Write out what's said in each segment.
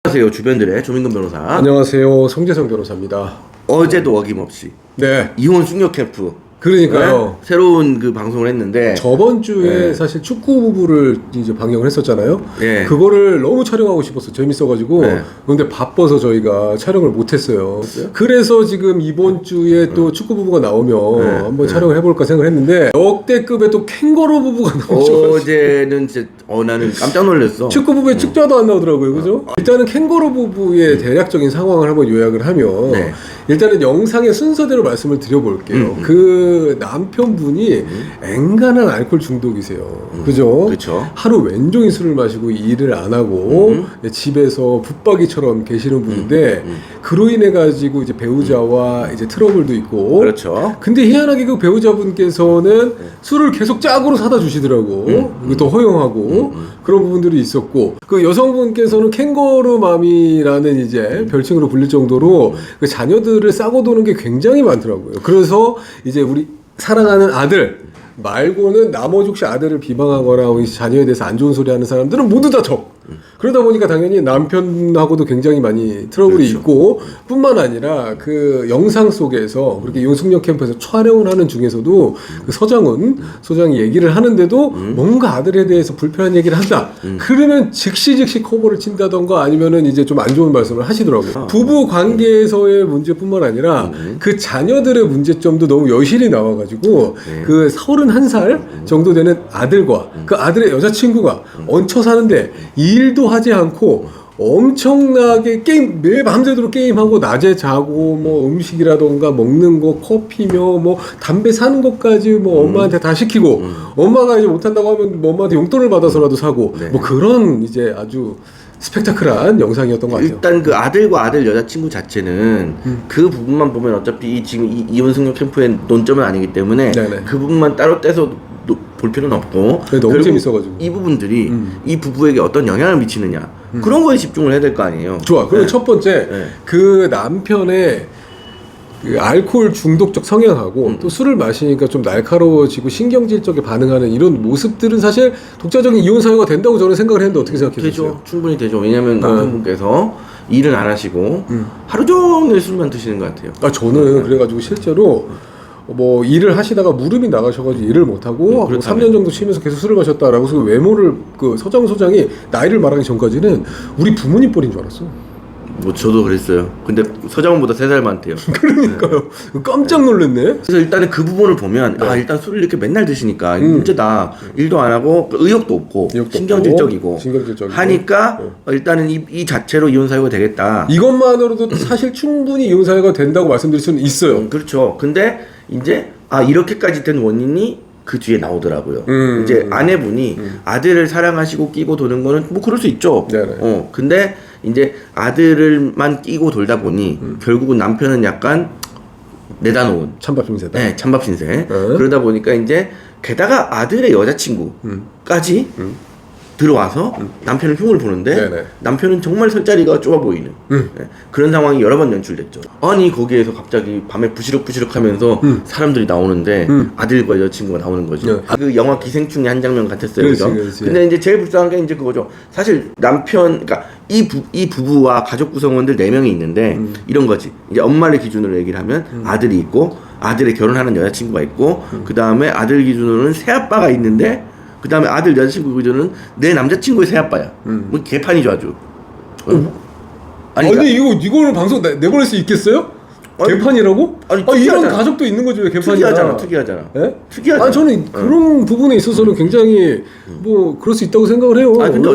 안녕하세요. 주변들의 조민근 변호사. 안녕하세요. 송재성 변호사입니다. 어제도 어김없이 네. 이혼 숙녀 캠프. 그러니까요. 네? 새로운 그 방송을 했는데 저번 주에 네. 사실 축구 부부를 이제 방영을 했었잖아요. 네. 그거를 너무 촬영하고 싶었어. 재밌어가지고. 네. 그런데 바빠서 저희가 촬영을 못했어요. 그래서 지금 이번 주에 또 축구 부부가 나오면 한번 촬영을 해볼까 생각을 했는데 역대급의 또 캥거루 부부가 나오죠. 어제는 진짜 나는 깜짝 놀랐어. 축구 부부의 축자도 안 나오더라고요. 그죠? 일단은 캥거루 부부의 대략적인 상황을 한번 요약을 하면 네. 일단은 영상의 순서대로 말씀을 드려볼게요. 그 남편분이 앵간한 알코올 중독이세요. 그죠? 그쵸. 하루 왼종일 술을 마시고 일을 안 하고 집에서 붙박이처럼 계시는 분인데 그로 인해 가지고 이제 배우자와 이제 트러블도 있고. 그렇죠. 근데 희한하게 그 배우자분께서는 술을 계속 짝으로 사다 주시더라고. 그것도 허용하고 그런 부분들이 있었고, 그 여성분께서는 캥거루 맘이라는 이제 별칭으로 불릴 정도로 그 자녀들을 싸고 도는 게 굉장히 많더라고요. 그래서 이제 우리 사랑하는 아들 말고는 나머지 혹시 아들을 비방하거나 우리 자녀에 대해서 안 좋은 소리 하는 사람들은 모두 다 적. 그러다 보니까 당연히 남편하고도 굉장히 많이 트러블이 그렇죠. 있고, 뿐만 아니라 그 영상 속에서 그렇게 이혼 숙녀 캠프에서 촬영을 하는 중에서도 그 서장훈 소장이 얘기를 하는데도 뭔가 아들에 대해서 불편한 얘기를 한다. 그러면 즉시 커버를 친다던가 아니면은 이제 좀 안 좋은 말씀을 하시더라고요. 부부 관계에서의 문제뿐만 아니라 그 자녀들의 문제점도 너무 여실히 나와가지고 그 31살 정도 되는 아들과 그 아들의 여자친구가 얹혀 사는데 일도 하지 않고 엄청나게 게임 매일 밤새도록 게임하고 낮에 자고 뭐 음식이라던가 먹는 거 커피며 뭐 담배 사는 것까지 뭐 엄마한테 다 시키고 엄마가 이제 못한다고 하면 뭐 엄마한테 용돈을 받아서라도 사고 뭐 그런 이제 아주 스펙타클한 영상이었던 것 같아요. 일단 그 아들과 아들 여자친구 자체는 그 부분만 보면 어차피 지금 이혼 숙녀 캠프의 논점은 아니기 때문에 네네. 그 부분만 따로 떼서 볼 필요는 없고, 너무 재밌어가지고 이 부분들이 이 부부에게 어떤 영향을 미치느냐 그런 거에 집중을 해야 될 거 아니에요. 좋아. 그리고 네. 첫 번째 그 남편의 그 알코올 중독적 성향하고 또 술을 마시니까 좀 날카로워지고 신경질적에 반응하는 이런 모습들은 사실 독자적인 이혼 사유가 된다고 저는 생각을 했는데 어떻게 생각해요? 되죠. 충분히 되죠. 왜냐하면 남편분께서 일은 안 하시고 하루 종일 술만 드시는 것 같아요. 저는 그래가지고 실제로 뭐 일을 하시다가 무릎이 나가셔가지고 일을 못하고 뭐 3년 정도 쉬면서 계속 술을 마셨다라고 해서 외모를 그 서장 소장이 나이를 말하기 전까지는 우리 부모님 뻘인 줄 알았어. 뭐 저도 그랬어요. 근데 서장훈보다 3살 많대요. 그러니까요. 깜짝 놀랐네. 그래서 일단은 그 부분을 보면 일단 술을 이렇게 맨날 드시니까 문제다. 일도 안 하고 의욕도 없고 신경질적이고 하니까 일단은 이 자체로 이혼 사유가 되겠다. 이것만으로도 사실 충분히 이혼 사유가 된다고 말씀드릴 수는 있어요. 그렇죠. 근데 이제 이렇게까지 된 원인이 그 뒤에 나오더라고요. 이제 아내분이 아들을 사랑하시고 끼고 도는 거는 뭐 그럴 수 있죠. 네네. 근데 이제 아들을만 끼고 돌다 보니 결국은 남편은 약간 내다놓은 찬밥 신세다. 네, 찬밥 신세. 그러다 보니까 이제 게다가 아들의 여자친구까지 들어와서 남편을 흉을 보는데 남편은 정말 술자리가 좁아 보이는 그런 상황이 여러 번 연출됐죠. 아니 거기에서 갑자기 밤에 부시럭부시럭 하면서 사람들이 나오는데 아들과 여자친구가 나오는 거죠. 그 영화 기생충의 한 장면 같았어요. 그죠? 근데 이제 제일 불쌍한 게 이제 그거죠. 사실 남편, 그러니까 이 부부와 가족 구성원들 4명이 있는데 이런 거지. 이제 엄마를 기준으로 얘기를 하면 아들이 있고 아들의 결혼하는 여자친구가 있고 그 다음에 아들 기준으로는 새아빠가 있는데 그 다음에 아들 여자친구 기준으로는 내 남자친구의 새아빠야. 뭐 개판이죠 아주. 아니 이거는 방송 내보낼 수 있겠어요? 개판이라고? 이런 가족도 있는 거죠. 왜 개판이야? 특이하잖아. 네? 특이하잖아. 저는 그런 부분에 있어서는 굉장히 뭐 그럴 수 있다고 생각을 해요. 근데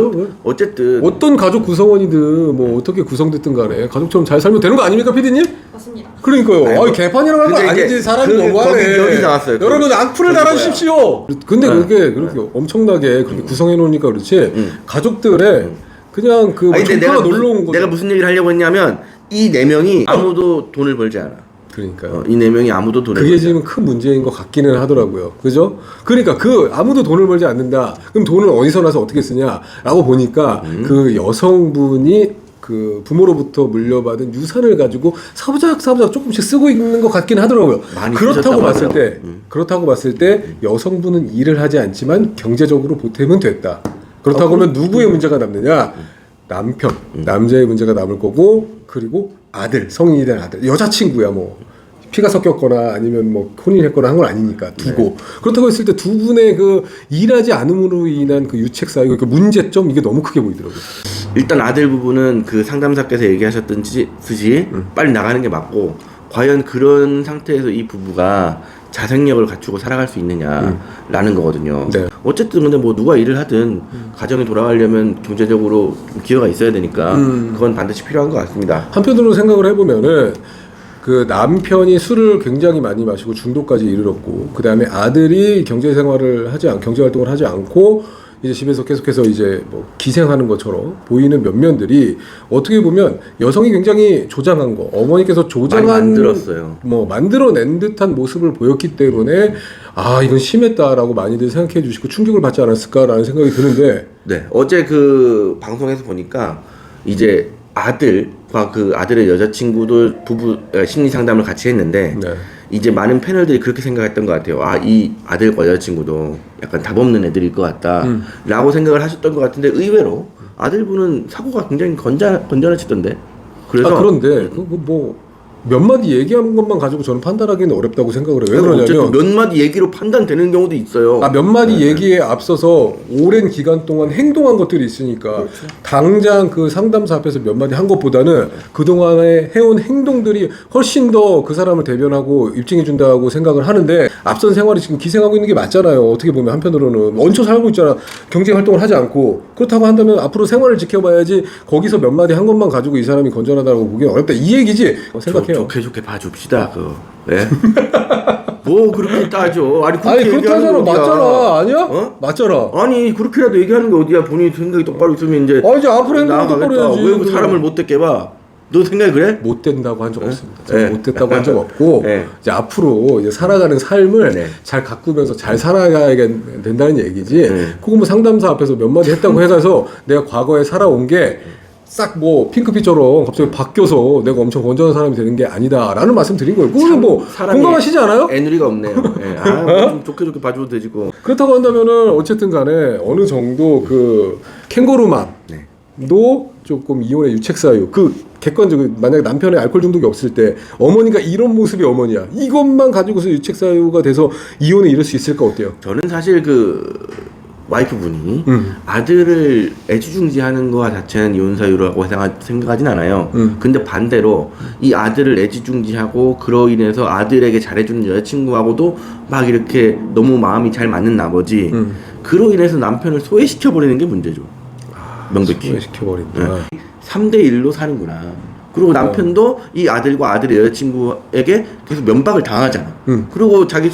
어쨌든 어떤 가족 구성원이든 뭐 어떻게 구성됐든 간에 가족처럼 잘 살면 되는 거 아닙니까, 피디님? 맞습니다. 그러니까요. 개판이라고 하는 건 아니지. 사람이 너무하네. 거기 나왔어요. 여러분 악플을 달아주십시오. 근데 그렇게 엄청나게 그렇게 구성해 놓으니까 그렇지 가족들의 그냥 그 내가 놀러 온 거. 내가 무슨 얘기를 하려고 했냐면 이 4명이 아무도 돈을 벌지 않아. 그러니까요. 이 4명이 아무도 돈을 그게 벌지 지금 큰 문제인 것 같기는 하더라고요. 그죠? 그러니까 아무도 돈을 벌지 않는다. 그럼 돈을 어디서 나서 어떻게 쓰냐라고 보니까 그 여성분이 그 부모로부터 물려받은 유산을 가지고 사부작 조금씩 쓰고 있는 것 같긴 하더라고요. 그렇다고 봤을 때 여성분은 일을 하지 않지만 경제적으로 보탬은 됐다. 그렇다고 하면 누구의 문제가 남느냐? 남편, 남자의 문제가 남을 거고, 그리고 아들, 성인이 된 아들, 여자친구야 뭐 피가 섞였거나 아니면 뭐 혼인했거나 한 건 아니니까 두고 그렇다고 했을 때 두 분의 그 일하지 않음으로 인한 그 유책 사유, 그 문제점 이게 너무 크게 보이더라고요. 일단 아들 부분은 그 상담사께서 얘기하셨듯이 빨리 나가는 게 맞고, 과연 그런 상태에서 이 부부가 자생력을 갖추고 살아갈 수 있느냐라는 거거든요. 네. 어쨌든 근데 뭐 누가 일을 하든 가정이 돌아가려면 경제적으로 기여가 있어야 되니까 그건 반드시 필요한 것 같습니다. 한편으로 생각을 해보면은 그 남편이 술을 굉장히 많이 마시고 중독까지 이르렀고, 그 다음에 아들이 경제활동을 하지 않고 이제 집에서 계속해서 이제 뭐 기생하는 것처럼 보이는 면면들이 어떻게 보면 여성이 굉장히 조장한 거, 어머니께서 조장한 많이 만들었어요. 뭐 만들어낸 듯한 모습을 보였기 때문에 아 이건 심했다라고 많이들 생각해 주시고 충격을 받지 않았을까라는 생각이 드는데, 네, 어제 그 방송에서 보니까 이제 아들과 그 아들의 여자친구도 부부 심리 상담을 같이 했는데 네. 이제 많은 패널들이 그렇게 생각했던 것 같아요. 아, 이 아들과 여자친구도 약간 답 없는 애들일 것 같다 라고 생각을 하셨던 것 같은데, 의외로 아들분은 사고가 굉장히 건전하시던데. 그래서 그런데 뭐 몇 마디 얘기한 것만 가지고 저는 판단하기는 어렵다고 생각을 해요. 왜 그러냐면 어쨌든 몇 마디 얘기로 판단되는 경우도 있어요. 몇 마디 얘기에 앞서서 오랜 기간 동안 행동한 것들이 있으니까, 그렇죠. 당장 그 상담사 앞에서 몇 마디 한 것보다는 그동안에 해온 행동들이 훨씬 더 그 사람을 대변하고 입증해 준다고 생각을 하는데, 앞선 생활이 지금 기생하고 있는 게 맞잖아요. 어떻게 보면 한편으로는 얹혀 살고 있잖아. 경제 활동을 하지 않고. 그렇다고 한다면 앞으로 생활을 지켜봐야지, 거기서 몇 마디 한 것만 가지고 이 사람이 건전하다고 보기는 어렵다, 이 얘기지 생각해요. 좋게 봐줍시다. 네? 뭐 그렇게 따져. 아니 그렇다잖아. 맞잖아. 아니야? 어? 맞잖아. 아니 그렇게라도 얘기하는 게 어디야. 본인이 생각이 똑바로 있으면 이제 이제 앞으로 행동 똑바로 해야지. 왜 사람을 못되게 봐? 너 생각이 그래? 못 된다고 한 적 없습니다. 네. 못 됐다고 한 적 없고, 네. 이제 앞으로 이제 살아가는 삶을 네. 잘 가꾸면서 잘 살아가야 된다는 얘기지. 그거 뭐 상담사 앞에서 몇 마디 했다고 해서 내가 과거에 살아온 게 싹 뭐 핑크빛처럼 갑자기 바뀌어서 내가 엄청 건전한 사람이 되는 게 아니다라는 말씀 드린 거예요. 그거는 뭐 공감하시지 않아요? 애누리가 없네요. 네. 좀 좋게 봐줘도 되지 고. 그렇다고 한다면은 어쨌든 간에 어느 정도 그 캥거루맘 네. 도 조금 이혼의 유책 사유, 그 객관적으로 만약에 남편의 알코올 중독이 없을 때 어머니가 이런 모습이 어머니야, 이것만 가지고서 유책 사유가 돼서 이혼에 이를 수 있을까, 어때요? 저는 사실 그 와이프분이 아들을 애지중지하는 거 자체는 이혼 사유라고 생각하진 않아요. 근데 반대로 이 아들을 애지중지하고 그로 인해서 아들에게 잘해주는 여자친구하고도 막 이렇게 너무 마음이 잘 맞는 나머지 그로 인해서 남편을 소외시켜버리는 게 문제죠. 명백히 소외시켜버린다. 3대1로 사는구나. 그리고 남편도 이 아들과 아들의 여자친구에게 계속 면박을 당하잖아. 그리고 자기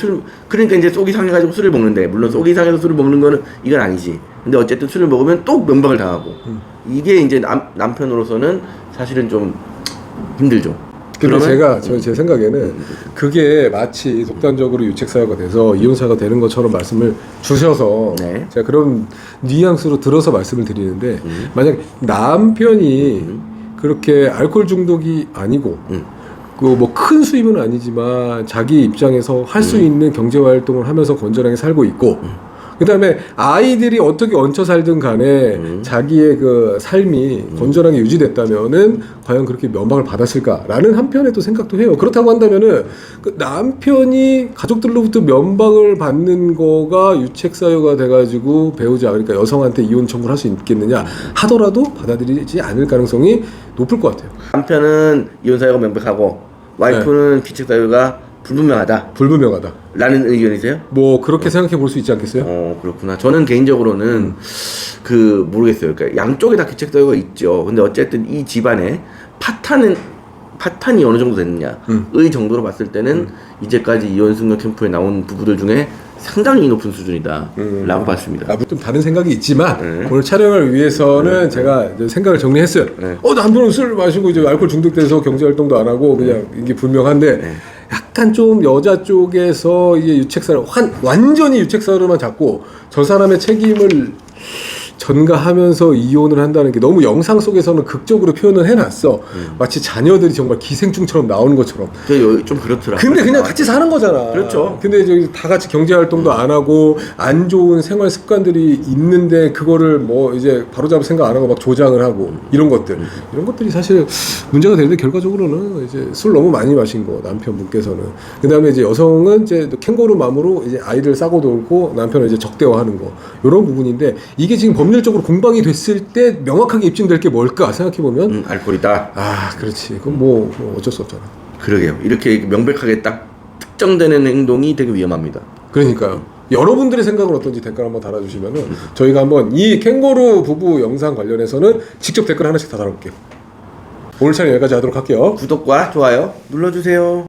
그러니까 이제 속이 상해가지고 술을 먹는데, 물론 속이 상해서 술을 먹는 거는 이건 아니지. 근데 어쨌든 술을 먹으면 또 면박을 당하고. 이게 이제 남편으로서는 사실은 좀 힘들죠. 근데 제 생각에는 그게 마치 독단적으로 유책 사유가 돼서 이혼 사유가 되는 것처럼 말씀을 주셔서, 네. 제가 그런 뉘앙스로 들어서 말씀을 드리는데, 만약 남편이 그렇게 알코올 중독이 아니고 그 뭐 큰 수입은 아니지만 자기 입장에서 할 수 있는 경제 활동을 하면서 건전하게 살고 있고, 그다음에 아이들이 어떻게 얹혀 살든 간에 자기의 그 삶이 건전하게 유지됐다면은 과연 그렇게 면박을 받았을까라는 한편의 또 생각도 해요. 그렇다고 한다면은 그 남편이 가족들로부터 면박을 받는 거가 유책 사유가 돼가지고 배우자, 그러니까 여성한테 이혼 청구를 할 수 있겠느냐 하더라도 받아들이지 않을 가능성이 높을 것 같아요. 남편은 이혼 사유가 명백하고 와이프는 귀책 사유가 불분명하다 라는 의견이세요? 뭐 그렇게 생각해 볼 수 있지 않겠어요? 그렇구나. 저는 개인적으로는 모르겠어요. 그러니까 양쪽에 다 귀책 사유가 있죠. 근데 어쨌든 이 집안에 파탄이 어느 정도 됐느냐의 정도로 봤을 때는 이제까지 이혼 승려 캠프에 나온 부부들 중에 상당히 높은 수준이다 라고 봤습니다. 좀 다른 생각이 있지만 오늘 촬영을 위해서는 제가 이제 생각을 정리했어요. 남편은 술 마시고 이제 알코올 중독돼서 경제활동도 안 하고 그냥 이게 분명한데, 약간 좀 여자 쪽에서 이제 유책사를 완전히 유책사로만 잡고 저 사람의 책임을 전가하면서 이혼을 한다는 게 너무 영상 속에서는 극적으로 표현을 해놨어. 마치 자녀들이 정말 기생충처럼 나오는 것처럼. 좀 그렇더라. 근데 그냥 같이 사는 거잖아. 그렇죠. 근데 저기 다 같이 경제 활동도 안 하고 안 좋은 생활 습관들이 있는데 그거를 뭐 이제 바로잡을 생각 안 하고 막 조장을 하고 이런 것들이 사실 문제가 되는데 결과적으로는 이제 술 너무 많이 마신 거 남편분께서는. 그다음에 이제 여성은 이제 캥거루 맘으로 이제 아이를 싸고 놀고 남편을 이제 적대화하는 거 이런 부분인데 이게 지금 법률적으로 공방이 됐을 때 명확하게 입증될 게 뭘까 생각해 보면 알코올이다. 아 그렇지. 그건 뭐 어쩔 수 없잖아. 그러게요. 이렇게 명백하게 딱 특정되는 행동이 되게 위험합니다. 그러니까요. 여러분들의 생각은 어떤지 댓글 한번 달아주시면은 저희가 한번 이 캥거루 부부 영상 관련해서는 직접 댓글 하나씩 다 달아볼게요. 오늘 촬영 여기까지 하도록 할게요. 구독과 좋아요 눌러주세요.